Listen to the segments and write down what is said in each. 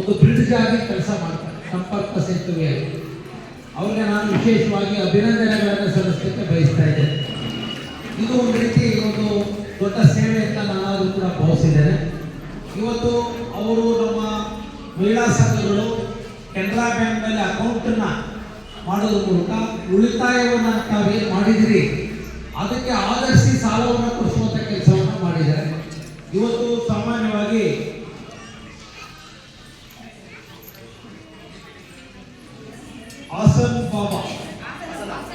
ಒಂದು ಬ್ರಿಡ್ಜ್ ಆಗಿ ಕೆಲಸ ಮಾಡ್ತಾರೆ, ಸಂಪರ್ಕ ಸೇತುವೆಯಾಗಿ. ಅವ್ರಿಗೆ ನಾನು ವಿಶೇಷವಾಗಿ ಅಭಿನಂದನೆಗಳನ್ನು ಸಲ್ಲಿಸಲಿಕ್ಕೆ ಬಯಸ್ತಾ ಇದ್ದೇನೆ. ಇದು ಒಂದು ರೀತಿ ಒಂದು ದೊಡ್ಡ ಸೇವೆ ಅಂತ ನಾನಾದರೂ ಕೂಡ ಭಾವಿಸಿದ್ದೇನೆ. ಇವತ್ತು ಅವರು ನಮ್ಮ ಮಹಿಳಾ ಸಂಘಗಳು ಕೆನರಾ ಬ್ಯಾಂಕ್ನಲ್ಲಿ ಅಕೌಂಟನ್ನು ಮಾಡೋದ್ರ ಮೂಲಕ ಉಳಿತಾಯವನ್ನು ತಾವೇನು ಮಾಡಿದಿರಿ ಅದಕ್ಕೆ ಆಧರಿಸಿ ಸಾಲವನ್ನು ಕೊಡಿಸುವಂಥ ಕೆಲಸವನ್ನು ಮಾಡಿದ್ದಾರೆ. ಇವತ್ತು ಸಾಮಾನ್ಯವಾಗಿ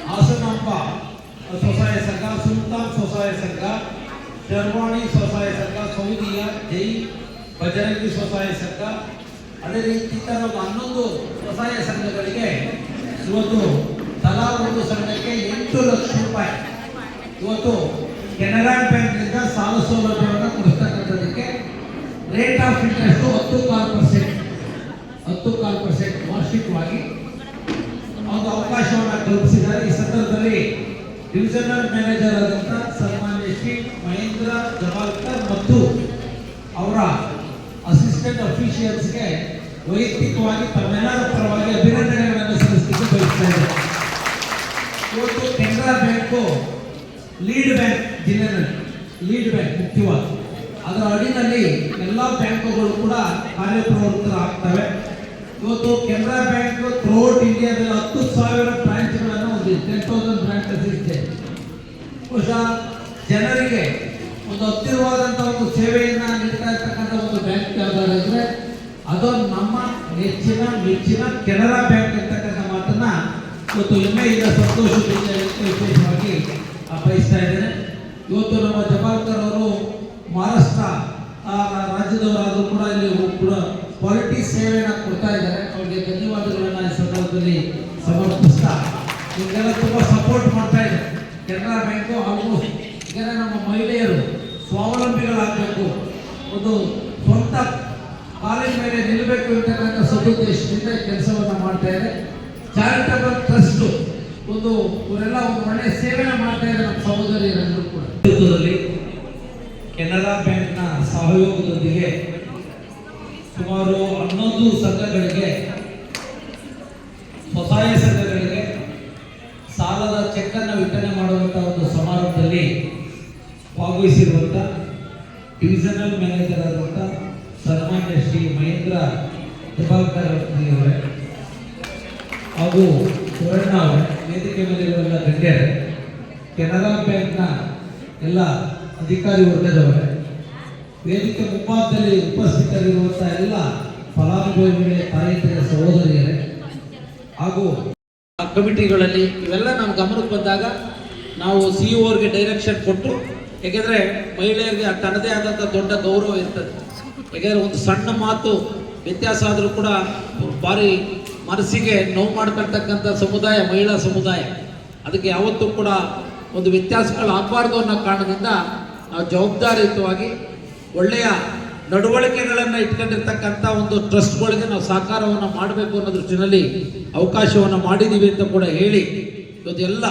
ಹಾಸನಾಂಬ ಸ್ವಸಹಾಯ ಸಂಘ, ಸುಲ್ತಾನ್ ಸ್ವಸಹಾಯ ಸಂಘ, ಶರ್ವಾಣಿ ಸ್ವಸಹಾಯ ಸಂಘ, ಸೌದಿಯ ಜೈ ಬಜರಂಗಿ ಸ್ವಸಹಾಯ ಸಂಘ, ಅದೇ ರೀತಿ 11 ಸ್ವಸಹಾಯ ಸಂಘಗಳಿಗೆ ಇವತ್ತು ತಲಾ ಒಂದು ಸಂಘಕ್ಕೆ 8 ಲಕ್ಷ ರೂಪಾಯಿ ಇವತ್ತು ಕೆನರಾ ಬ್ಯಾಂಕ್ನಿಂದ ಸಾಲ ಸೌಲಭ್ಯವನ್ನು ಕೊಡಿಸ್ತಕ್ಕಂಥದಕ್ಕೆ ರೇಟ್ ಆಫ್ ಇಂಟ್ರೆಸ್ಟ್ 10.5% ವಾರ್ಷಿಕವಾಗಿ ಒಂದು ಅವಕಾಶವನ್ನು ಕಲ್ಪಿಸಿದ್ದಾರೆ. ಈ ಸಂದರ್ಭದಲ್ಲಿ ಡಿವಿಷನಲ್ ಮ್ಯಾನೇಜರ್ ಆದಂಥ ಸನ್ಮಾನ್ಯ ಶ್ರೀ ಮಹೇಂದ್ರ ಜವಾಲ್ಕರ್ ಮತ್ತು ಅವರ ಅಸಿಸ್ಟೆಂಟ್ ಅಫಿಷಿಯಲ್ಸ್ಗೆ ವೈಯಕ್ತಿಕವಾಗಿ ತಮ್ಮೆಲ್ಲರ ಪರವಾಗಿ ಅಭಿನಂದನೆಗಳನ್ನು ಸಲ್ಲಿಸಲಿಕ್ಕೆ ಬಯಸ್ತಾ ಇದ್ದಾರೆ. ಇವತ್ತು ಕೆನರಾ ಬ್ಯಾಂಕು ಲೀಡ್ ಬ್ಯಾಂಕ್, ಜಿಲ್ಲೆನಲ್ಲಿ ಲೀಡ್ ಬ್ಯಾಂಕ್ ಮುಖ್ಯವಾಗಿ, ಅದರ ಅಡಿನಲ್ಲಿ ಎಲ್ಲ ಬ್ಯಾಂಕುಗಳು ಕೂಡ ಕಾರ್ಯಪ್ರವೃತ್ತರಾಗ್ತವೆ. ಇವತ್ತು ಕೆನರಾ ಬ್ಯಾಂಕ್ ಥ್ರೂಔಟ್ ಇಂಡಿಯಾದಲ್ಲಿ 10,000 ಬ್ರಾಂಚ್ಗಳನ್ನು ಹೊಂದಿದೆ, 10,000 ಬ್ರಾಂಚಸ್ ಇದೆ. ಬಹುಶಃ ಜನರಿಗೆ ಒಂದು ಹತ್ತಿರವಾದಂಥ ಒಂದು ಸೇವೆಯನ್ನು ನೀಡ್ತಾ ಇರ್ತಕ್ಕಂಥ ಒಂದು ಬ್ಯಾಂಕ್ ಯಾವ್ದಾದ್ರು ಇದ್ರೆ ಅದು ನಮ್ಮ ನೆಚ್ಚಿನ ಮೆಚ್ಚಿನ ಕೆನರಾ ಬ್ಯಾಂಕ್ ಇರ್ತಕ್ಕಂಥ ಮಾತನ್ನ ಇವತ್ತು ಹೆಮ್ಮೆಯಿಂದ ಸಂತೋಷದಿಂದ ವಿಶೇಷವಾಗಿ ಬಯಸ್ತಾ ಇದ್ದೇನೆ. ಇವತ್ತು ನಮ್ಮ ಜವಾಲ್ಕರ್ ಅವರು ಮಹಾರಾಷ್ಟ್ರ ರಾಜ್ಯದವರಾದರೂ ಕೂಡ ಇಲ್ಲಿ ಕೂಡ ಕ್ವಾಲಿಟಿ ಸೇವೆಯನ್ನು ಕೊಡ್ತಾ ಇದ್ದಾರೆ. ಅವರಿಗೆ ಧನ್ಯವಾದಗಳನ್ನು ಈ ಸಂದರ್ಭದಲ್ಲಿ ಸಮರ್ಪಿಸ್ತಾ, ಇವರಿಗೆಲ್ಲ ತುಂಬ ಸಪೋರ್ಟ್ ಮಾಡ್ತಾ ಇದ್ದಾರೆ ಕೆನರಾ ಬ್ಯಾಂಕು. ಆಲ್ಮೋಸ್ಟ್ ಈಗ ನಮ್ಮ ಮಹಿಳೆಯರು ಸ್ವಾವಲಂಬಿಗಳಾಗಬೇಕು, ಒಂದು ಸ್ವಂತ ಕಾಲಿನ ಮೇಲೆ ನಿಲ್ಲಬೇಕು ಅಂತಕ್ಕಂಥ ಸದುದ್ದೇಶದಿಂದ ಕೆಲಸವನ್ನು ಮಾಡ್ತಾ ಇದೆ. ಚಾರಿಟಬಲ್ ಟ್ರಸ್ಟ್ ಒಂದು ಇವರೆಲ್ಲ ಒಂದು ಒಳ್ಳೆಯ ಸೇವೆನ ಮಾಡ್ತಾ ಇದ್ದಾರೆ ನಮ್ಮ ಸಹೋದರಿಯರೆಲ್ಲರೂ ಕೂಡ. ಕೆನರಾ ಬ್ಯಾಂಕ್ನ ಸಹಯೋಗದೊಂದಿಗೆ ಸುಮಾರು 11 ಸಂಘಗಳಿಗೆ, ಸ್ವಸಹಾಯ ಸಂಘಗಳಿಗೆ ಸಾಲದ ಚೆಕ್ ಅನ್ನು ವಿತರಣೆ ಮಾಡುವಂಥ ಒಂದು ಸಮಾರಂಭದಲ್ಲಿ ಭಾಗವಹಿಸಿರುವಂಥ ಡಿವಿಷನಲ್ ಮ್ಯಾನೇಜರ್ ಆದಂಥ ಸನ್ಮಾನ್ಯ ಶ್ರೀ ಮಹೇಂದ್ರ ಜವಾಲ್ಕರ್ ಅವರೇ ಹಾಗೂ ಸುವರ್ಣ ಅವರೇ, ವೇದಿಕೆ ಮೇಲಿರುವಂಥ ಗಣ್ಯರೇ, ಕೆನರಾ ಬ್ಯಾಂಕ್ನ ಎಲ್ಲ ಅಧಿಕಾರಿ ವರ್ಗದವರೇ, ವೇದಿಕೆ ಮುಂಭಾಗದಲ್ಲಿ ಉಪಸ್ಥಿತರಿರುವಂಥ ಎಲ್ಲ ಫಲಾನುಭವಿಗಳೇ, ತಾಯಂದಿರ ಸಹೋದರಿಯರೇ ಹಾಗೂ ಕಮಿಟಿಗಳಲ್ಲಿ ಇವೆಲ್ಲ ನಮ್ಮ ಗಮನಕ್ಕೆ ಬಂದಾಗ ನಾವು CEO ಡೈರೆಕ್ಷನ್ ಕೊಟ್ಟು, ಯಾಕೆಂದರೆ ಮಹಿಳೆಯರಿಗೆ ತನ್ನದೇ ಆದಂಥ ದೊಡ್ಡ ಗೌರವ ಇರ್ತದೆ. ಯಾಕೆಂದರೆ ಒಂದು ಸಣ್ಣ ಮಾತು ವ್ಯತ್ಯಾಸ ಆದರೂ ಕೂಡ ಭಾರಿ ಮನಸ್ಸಿಗೆ ನೋವು ಮಾಡ್ಕೊಳ್ತಕ್ಕಂಥ ಸಮುದಾಯ ಮಹಿಳಾ ಸಮುದಾಯ. ಅದಕ್ಕೆ ಯಾವತ್ತೂ ಕೂಡ ಒಂದು ವ್ಯತ್ಯಾಸಗಳಾಗಬಾರ್ದು ಅನ್ನೋ ಕಾರಣದಿಂದ ನಾವು ಜವಾಬ್ದಾರಿಯುತವಾಗಿ ಒಳ್ಳೆಯ ನಡವಳಿಕೆಗಳನ್ನು ಇಟ್ಕೊಂಡಿರ್ತಕ್ಕಂಥ ಒಂದು ಟ್ರಸ್ಟ್ಗಳಿಗೆ ನಾವು ಸಹಕಾರವನ್ನು ಮಾಡಬೇಕು ಅನ್ನೋ ದೃಷ್ಟಿನಲ್ಲಿ ಅವಕಾಶವನ್ನು ಮಾಡಿದ್ದೀವಿ ಅಂತ ಕೂಡ ಹೇಳಿ ಇವತ್ತು ಎಲ್ಲ